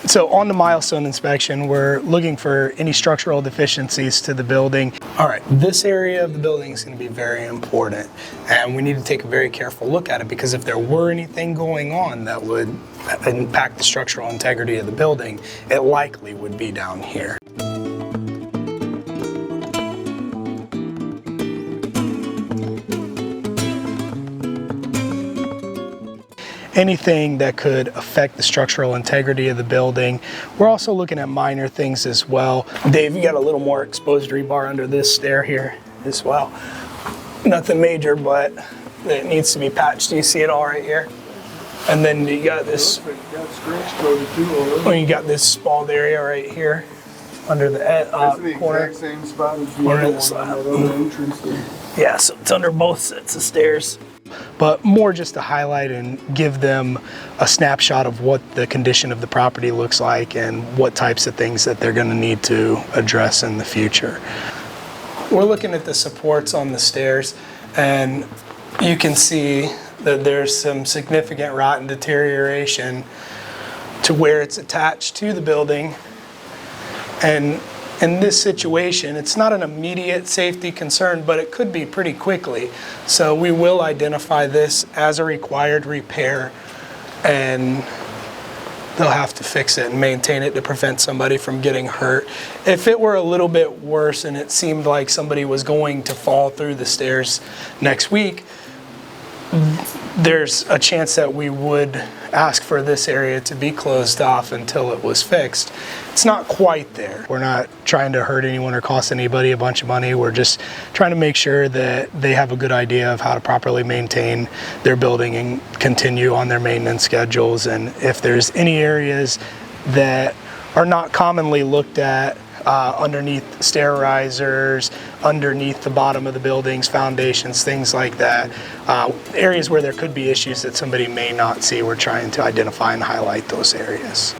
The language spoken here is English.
So on the milestone inspection, we're looking for any structural deficiencies to the building. All right, this area of the building is going to be very important, and we need to take a very careful look at it, because if there were anything going on that would impact the structural integrity of the building, it likely would be down here. Anything that could affect the structural integrity of the building. We're also looking at minor things as well. Dave, you got a little more exposed rebar under this stair here as well. Nothing major, but it needs to be patched. Do you see it all right here? And then you got this, you got this spalled area right here under the corner. Exact same spot as the other one, entrance there. Yeah, so it's under both sets of stairs. But more just to highlight and give them a snapshot of what the condition of the property looks like and what types of things that they're going to need to address in the future. We're looking at the supports on the stairs, and you can see that there's some significant rot and deterioration to where it's attached to the building. And in this situation, it's not an immediate safety concern, but it could be pretty quickly. So we will identify this as a required repair, and they'll have to fix it and maintain it to prevent somebody from getting hurt. If it were a little bit worse and it seemed like somebody was going to fall through the stairs next week, there's a chance that we would ask for this area to be closed off until it was fixed. It's not quite there. We're not trying to hurt anyone or cost anybody a bunch of money. We're just trying to make sure that they have a good idea of how to properly maintain their building and continue on their maintenance schedules. And if there's any areas that are not commonly looked at, underneath stair risers, underneath the bottom of the buildings, foundations, things like that. Areas where there could be issues that somebody may not see, we're trying to identify and highlight those areas.